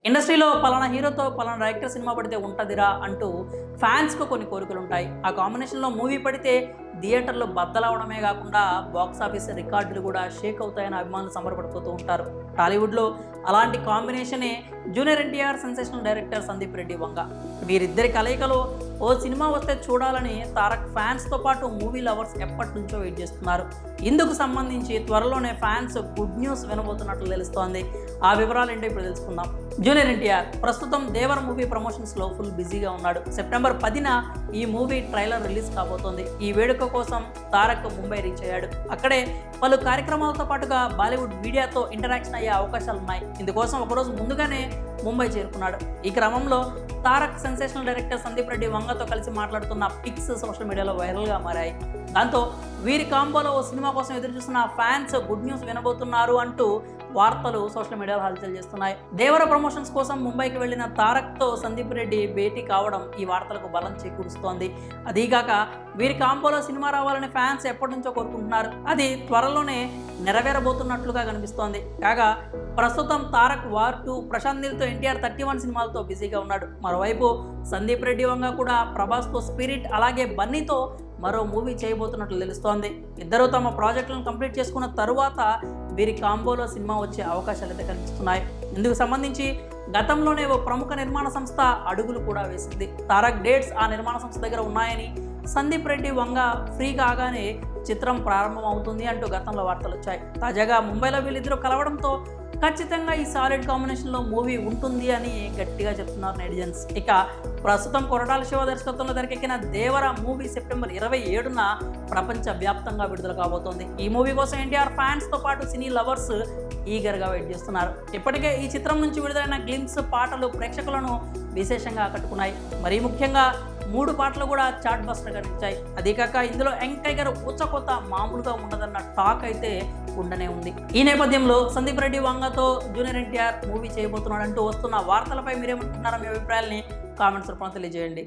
ఇండస్ట్రీలో పలానా హీరోతో పలానా డైరెక్టర్ సినిమా పడితే ఉంటుందిరా అంటూ ఫ్యాన్స్కు కొన్ని కోరికలు ఉంటాయి. ఆ కాంబినేషన్లో మూవీ పడితే థియేటర్లు బద్దలవడమే కాకుండా బాక్స్ ఆఫీస్ రికార్డులు కూడా షేక్ అవుతాయని అభిమానులు సంబరపడిపోతూ ఉంటారు. టాలీవుడ్లో అలాంటి కాంబినేషనే junior NTR, sensational director Sandeep Reddy Vanga. వీరిద్దరి కలయికలో ఓ సినిమా వస్తే చూడాలని తారక్ ఫ్యాన్స్తో పాటు మూవీ లవర్స్ ఎప్పటి నుంచో వెయిట్ చేస్తున్నారు. ఇందుకు సంబంధించి త్వరలోనే ఫ్యాన్స్ గుడ్ న్యూస్ వినబోతున్నట్లు తెలుస్తోంది. ఆ వివరాలు ఏంటో ఇప్పుడు తెలుసుకుందాం. జూనియర్ ఎన్టీఆర్ ప్రస్తుతం దేవర మూవీ ప్రమోషన్స్లో ఫుల్ బిజీగా ఉన్నాడు. సెప్టెంబర్ 10న ఈ మూవీ ట్రైలర్ రిలీజ్ కాబోతోంది. ఈ వేడుక కోసం తారక్ ముంబై రీచ్ అయ్యాడు. అక్కడే పలు కార్యక్రమాలతో పాటుగా బాలీవుడ్ మీడియాతో ఇంటరాక్షన్ అయ్యే అవకాశాలు ఉన్నాయి. ఇందుకోసం ఒకరోజు ముందుగానే ముంబై చేరుకున్నాడు. ఈ క్రమంలో తారక్ సెన్సేషనల్ డైరెక్టర్ సందీప్ రెడ్డి వంగతో కలిసి మాట్లాడుతున్న పిక్స్ సోషల్ మీడియాలో వైరల్గా మారాయి. దాంతో వీరి కాంబోలో ఓ సినిమా కోసం ఎదురుచూస్తున్న ఫ్యాన్స్ గుడ్ న్యూస్ వినబోతున్నారు అంటూ వార్తలు సోషల్ మీడియాలో హల్చల్ చేస్తున్నాయి. దేవర ప్రమోషన్స్ కోసం ముంబైకి వెళ్లిన తారక్తో సందీప్ రెడ్డి భేటీ కావడం ఈ వార్తలకు బలం చేకూరుస్తోంది. అదీగాక వీరి కాంబోలో సినిమా రావాలని ఫ్యాన్స్ ఎప్పటి నుంచో కోరుకుంటున్నారు. అది త్వరలోనే నెరవేరబోతున్నట్లుగా కనిపిస్తోంది. కాగా ప్రస్తుతం తారక్ వార్ 2, ప్రశాంత్ నీల్తో ఎన్టీఆర్ 31 సినిమాలతో బిజీగా ఉన్నాడు. మరోవైపు సందీప్ రెడ్డి వంగ కూడా ప్రభాస్తో స్పిరిట్, అలాగే బన్నీతో మరో మూవీ చేయబోతున్నట్లు తెలుస్తోంది. ఇద్దరూ తమ ప్రాజెక్టులను కంప్లీట్ చేసుకున్న తరువాత వీరి కాంబోలో సినిమా వచ్చే అవకాశాలు అయితే కనిపిస్తున్నాయి. ఇందుకు సంబంధించి గతంలోనే ఓ ప్రముఖ నిర్మాణ సంస్థ అడుగులు కూడా వేసింది. తారక్ డేట్స్ ఆ నిర్మాణ సంస్థ దగ్గర ఉన్నాయని, సందీప్ రెడ్డి వంగ ఫ్రీ కాగానే చిత్రం ప్రారంభం అవుతుంది అంటూ గతంలో వార్తలు వచ్చాయి. తాజాగా ముంబైలో వీళ్ళిద్దరూ కలవడంతో ఖచ్చితంగా ఈ సాలిడ్ కాంబినేషన్లో మూవీ ఉంటుంది అని గట్టిగా చెప్తున్నారు నెటిజన్స్. ఇక ప్రస్తుతం కొరటాల శివ దర్శకత్వంలో తెరకెక్కిన దేవర మూవీ సెప్టెంబర్ 27న ప్రపంచ వ్యాప్తంగా విడుదల కాబోతోంది. ఈ మూవీ కోసం ఎన్టీఆర్ ఫ్యాన్స్తో పాటు సినీ లవర్స్ ఈగర్గా వెయిట్ చేస్తున్నారు. ఇప్పటికే ఈ చిత్రం నుంచి విడుదలైన గ్లిమ్స్ పాటలు ప్రేక్షకులను విశేషంగా ఆకట్టుకున్నాయి. మరీ ముఖ్యంగా 3 పాటలు కూడా చాట్ బస్టర్గా నిలిచాయి. అదీకాక ఇందులో యంగ్ టైగర్ ఊచకొత్త మామూలుగా ఉండదన్న టాక్ అయితే ఉండనే ఉంది. ఈ నేపథ్యంలో సందీప్ రెడ్డి వంగతో జూనియర్ ఎన్టీఆర్ మూవీ చేయబోతున్నాడంటూ వస్తున్న వార్తలపై మీరేమంటున్నారో మీ అభిప్రాయాల్ని కామెంట్స్ రూపంలో తెలియజేయండి.